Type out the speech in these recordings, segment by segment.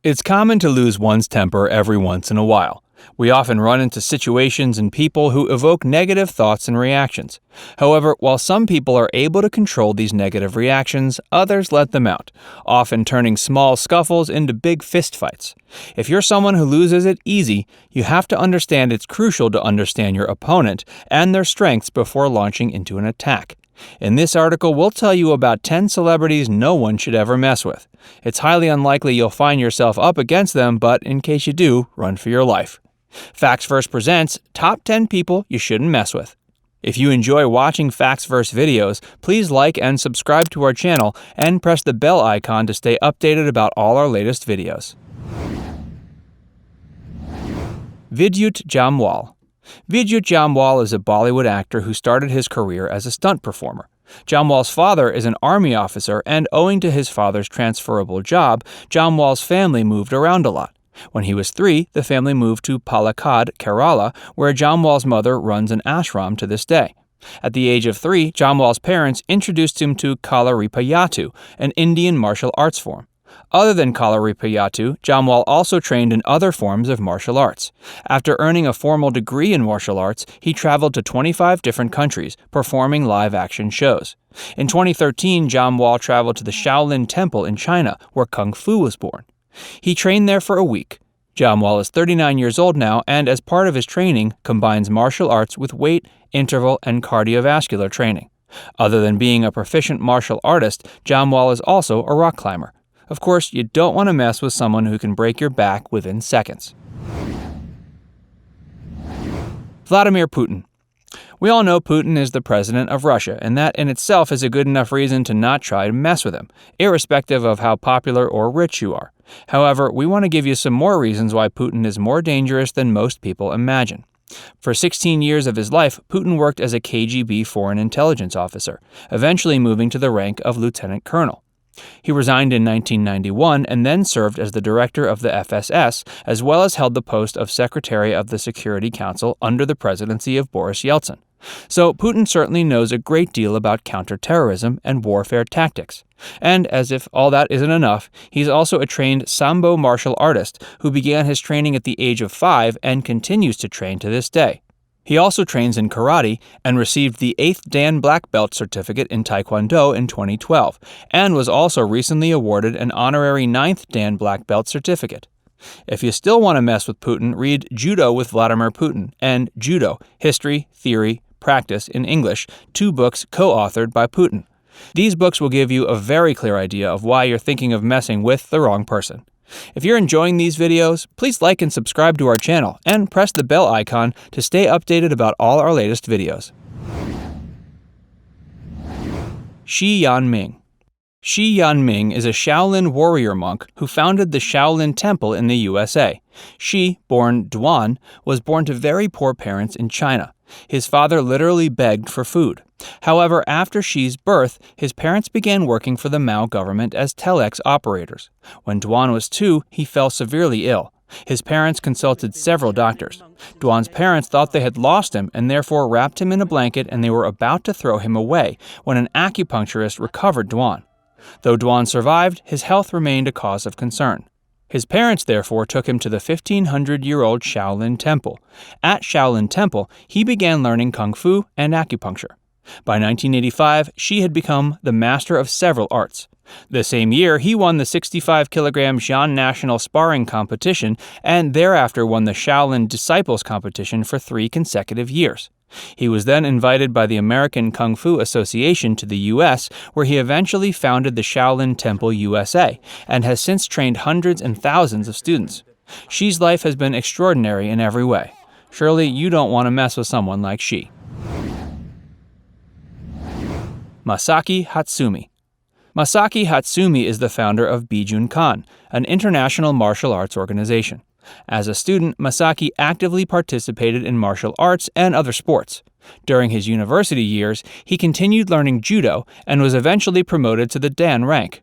It's common to lose one's temper every once in a while. We often run into situations and people who evoke negative thoughts and reactions. However, while some people are able to control these negative reactions, others let them out, often turning small scuffles into big fistfights. If you're someone who loses it easy, you have to understand it's crucial to understand your opponent and their strengths before launching into an attack. In this article, we'll tell you about 10 celebrities no one should ever mess with. It's highly unlikely you'll find yourself up against them, but in case you do, run for your life. Facts Verse presents Top 10 People You Shouldn't Mess With. If you enjoy watching Facts Verse videos, please like and subscribe to our channel and press the bell icon to stay updated about all our latest videos. Vidyut Jamwal. Vidyut Jamwal is a Bollywood actor who started his career as a stunt performer. Jamwal's father is an army officer, and owing to his father's transferable job, Jamwal's family moved around a lot. When he was 3, the family moved to Palakkad, Kerala, where Jamwal's mother runs an ashram to this day. At the age of 3, Jamwal's parents introduced him to Kalaripayattu, an Indian martial arts form. Other than Kalaripayattu, Jamwal also trained in other forms of martial arts. After earning a formal degree in martial arts, he traveled to 25 different countries, performing live-action shows. In 2013, Jamwal traveled to the Shaolin Temple in China, where Kung Fu was born. He trained there for a week. Jamwal is 39 years old now, and as part of his training, combines martial arts with weight, interval, and cardiovascular training. Other than being a proficient martial artist, Jamwal is also a rock climber. Of course, you don't want to mess with someone who can break your back within seconds. Vladimir Putin. We all know Putin is the president of Russia, and that in itself is a good enough reason to not try to mess with him, irrespective of how popular or rich you are. However, we want to give you some more reasons why Putin is more dangerous than most people imagine. For 16 years of his life, Putin worked as a KGB foreign intelligence officer, eventually moving to the rank of lieutenant colonel. He resigned in 1991 and then served as the director of the FSS, as well as held the post of Secretary of the Security Council under the presidency of Boris Yeltsin. So Putin certainly knows a great deal about counterterrorism and warfare tactics. And as if all that isn't enough, he's also a trained Sambo martial artist who began his training at the age of 5 and continues to train to this day. He also trains in karate and received the 8th Dan Black Belt certificate in Taekwondo in 2012, and was also recently awarded an honorary 9th Dan Black Belt certificate. If you still want to mess with Putin, read Judo with Vladimir Putin and Judo, History, Theory, Practice in English, 2 books co-authored by Putin. These books will give you a very clear idea of why you're thinking of messing with the wrong person. If you're enjoying these videos, please like and subscribe to our channel and press the bell icon to stay updated about all our latest videos. Xinyan Ming. Xinyan Ming is a Shaolin warrior monk who founded the Shaolin Temple in the USA. Xi, born Duan, was born to very poor parents in China. His father literally begged for food. However, after Xi's birth, his parents began working for the Mao government as telex operators. When Duan was 2, he fell severely ill. His parents consulted several doctors. Duan's parents thought they had lost him and therefore wrapped him in a blanket, and they were about to throw him away when an acupuncturist recovered Duan. Though Duan survived, his health remained a cause of concern. His parents therefore took him to the 1,500-year-old Shaolin Temple. At Shaolin Temple, he began learning Kung Fu and acupuncture. By 1985, Xi had become the master of several arts. The same year, he won the 65-kilogram Xi'an National Sparring Competition and thereafter won the Shaolin Disciples Competition for 3 consecutive years. He was then invited by the American Kung Fu Association to the U.S., where he eventually founded the Shaolin Temple USA, and has since trained hundreds and thousands of students. Xi's life has been extraordinary in every way. Surely you don't want to mess with someone like Xi. Masaki Hatsumi. Masaki Hatsumi is the founder of Bijunkan, an international martial arts organization. As a student, Masaki actively participated in martial arts and other sports. During his university years, he continued learning judo and was eventually promoted to the Dan rank.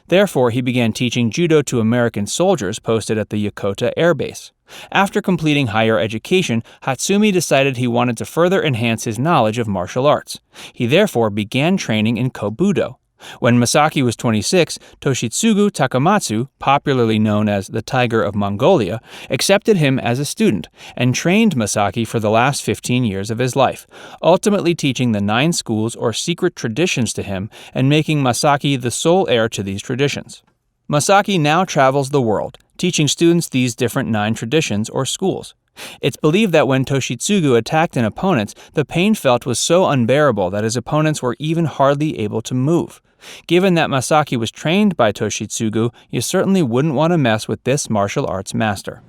Therefore, he began teaching judo to American soldiers posted at the Yokota Air Base. After completing higher education, Hatsumi decided he wanted to further enhance his knowledge of martial arts. He therefore began training in Kobudo. When Masaki was 26, Toshitsugu Takamatsu, popularly known as the Tiger of Mongolia, accepted him as a student and trained Masaki for the last 15 years of his life, ultimately teaching the 9 schools or secret traditions to him and making Masaki the sole heir to these traditions. Masaki now travels the world, teaching students these different 9 traditions or schools. It's believed that when Toshitsugu attacked an opponent, the pain felt was so unbearable that his opponents were even hardly able to move. Given that Masaki was trained by Toshitsugu, you certainly wouldn't want to mess with this martial arts master.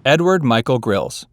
Edward Michael Grylls.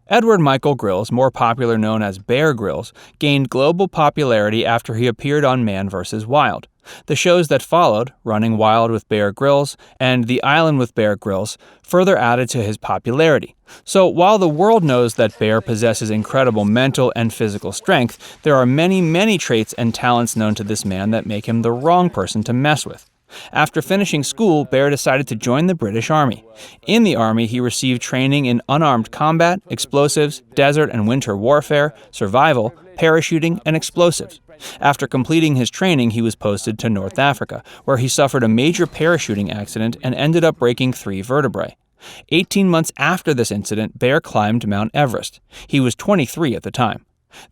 Edward Michael Grylls, more popular known as Bear Grylls, gained global popularity after he appeared on Man vs. Wild. The shows that followed, Running Wild with Bear Grylls and The Island with Bear Grylls, further added to his popularity. So while the world knows that Bear possesses incredible mental and physical strength, there are many traits and talents known to this man that make him the wrong person to mess with. After finishing school, Bear decided to join the British Army. In the Army, he received training in unarmed combat, explosives, desert and winter warfare, survival, parachuting, and explosives. After completing his training, he was posted to North Africa, where he suffered a major parachuting accident and ended up breaking 3 vertebrae. 18 months after this incident, Bear climbed Mount Everest. He was 23 at the time.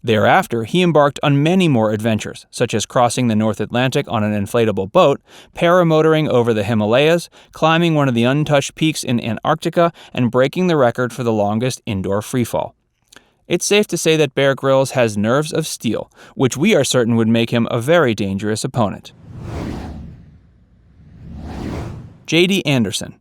Thereafter, he embarked on many more adventures, such as crossing the North Atlantic on an inflatable boat, paramotoring over the Himalayas, climbing one of the untouched peaks in Antarctica, and breaking the record for the longest indoor freefall. It's safe to say that Bear Grylls has nerves of steel, which we are certain would make him a very dangerous opponent. J.D. Anderson.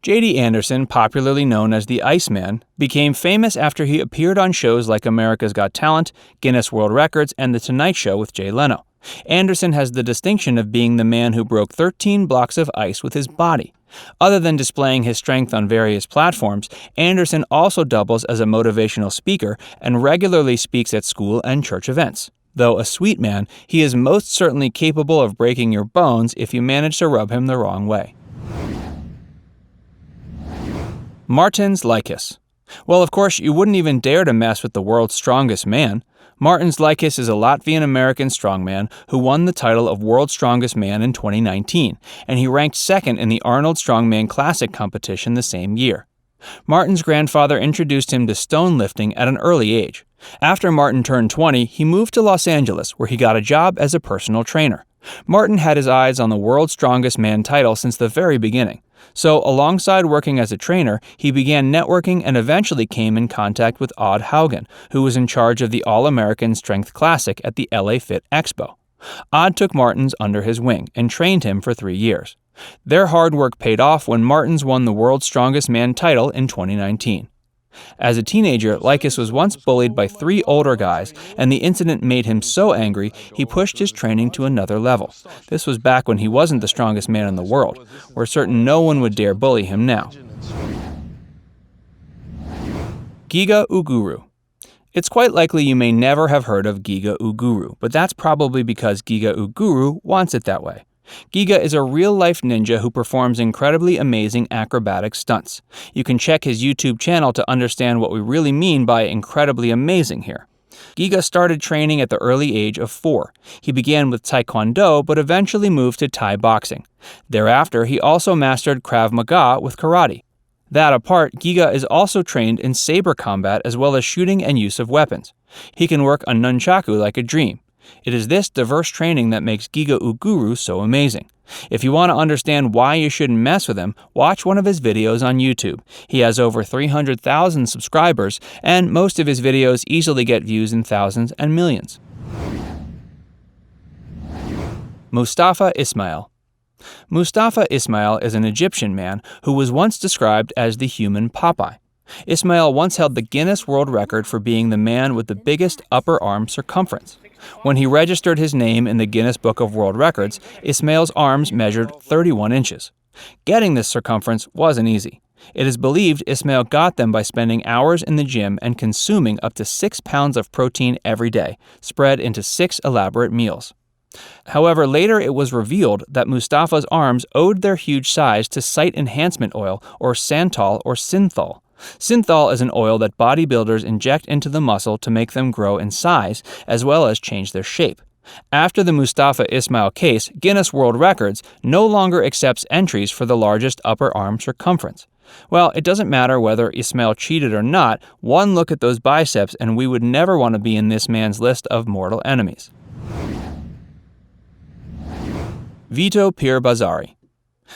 J.D. Anderson, popularly known as the Iceman, became famous after he appeared on shows like America's Got Talent, Guinness World Records, and The Tonight Show with Jay Leno. Anderson has the distinction of being the man who broke 13 blocks of ice with his body. Other than displaying his strength on various platforms, Anderson also doubles as a motivational speaker and regularly speaks at school and church events. Though a sweet man, he is most certainly capable of breaking your bones if you manage to rub him the wrong way. Martins Lykus. Well, of course, you wouldn't even dare to mess with the world's strongest man. Martins Lykus is a Latvian-American strongman who won the title of World's Strongest Man in 2019, and he ranked second in the Arnold Strongman Classic competition the same year. Martin's grandfather introduced him to stone lifting at an early age. After Martin turned 20, he moved to Los Angeles, where he got a job as a personal trainer. Martin had his eyes on the World's Strongest Man title since the very beginning. So, alongside working as a trainer, he began networking and eventually came in contact with Odd Haugen, who was in charge of the All-American Strength Classic at the LA Fit Expo. Odd took Martins under his wing and trained him for 3 years. Their hard work paid off when Martins won the World's Strongest Man title in 2019. As a teenager, Lykus was once bullied by 3 older guys, and the incident made him so angry he pushed his training to another level. This was back when he wasn't the strongest man in the world. We're certain no one would dare bully him now. Giga Uguru. It's quite likely you may never have heard of Giga Uguru, but that's probably because Giga Uguru wants it that way. Giga is a real-life ninja who performs incredibly amazing acrobatic stunts. You can check his YouTube channel to understand what we really mean by incredibly amazing here. Giga started training at the early age of 4. He began with Taekwondo, but eventually moved to Thai boxing. Thereafter, he also mastered Krav Maga with karate. That apart, Giga is also trained in saber combat as well as shooting and use of weapons. He can work a nunchaku like a dream. It is this diverse training that makes Giga Uguru so amazing. If you want to understand why you shouldn't mess with him, watch one of his videos on YouTube. He has over 300,000 subscribers, and most of his videos easily get views in thousands and millions. Mustafa Ismail. Mustafa Ismail is an Egyptian man who was once described as the human Popeye. Ismail once held the Guinness World Record for being the man with the biggest upper arm circumference. When he registered his name in the Guinness Book of World Records, Ismail's arms measured 31 inches. Getting this circumference wasn't easy. It is believed Ismail got them by spending hours in the gym and consuming up to 6 pounds of protein every day, spread into 6 elaborate meals. However, later it was revealed that Mustafa's arms owed their huge size to sight enhancement oil, or santal or synthol. Synthol is an oil that bodybuilders inject into the muscle to make them grow in size, as well as change their shape. After the Mustafa Ismail case, Guinness World Records no longer accepts entries for the largest upper arm circumference. Well, it doesn't matter whether Ismail cheated or not, one look at those biceps and we would never want to be in this man's list of mortal enemies. Vito Pirbazari.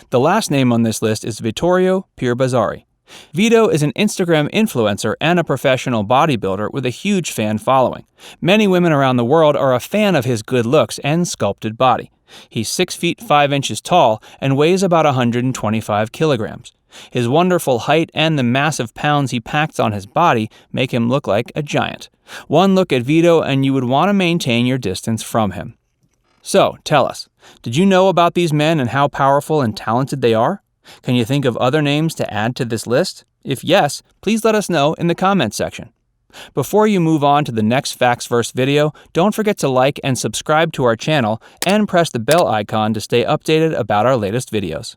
The last name on this list is Vittorio Pirbazari. Vito is an Instagram influencer and a professional bodybuilder with a huge fan following. Many women around the world are a fan of his good looks and sculpted body. He's 6 feet 5 inches tall and weighs about 125 kilograms. His wonderful height and the massive pounds he packs on his body make him look like a giant. One look at Vito and you would want to maintain your distance from him. So, tell us, did you know about these men and how powerful and talented they are? Can you think of other names to add to this list? If yes, please let us know in the comments section. Before you move on to the next Facts Verse video, don't forget to like and subscribe to our channel and press the bell icon to stay updated about our latest videos.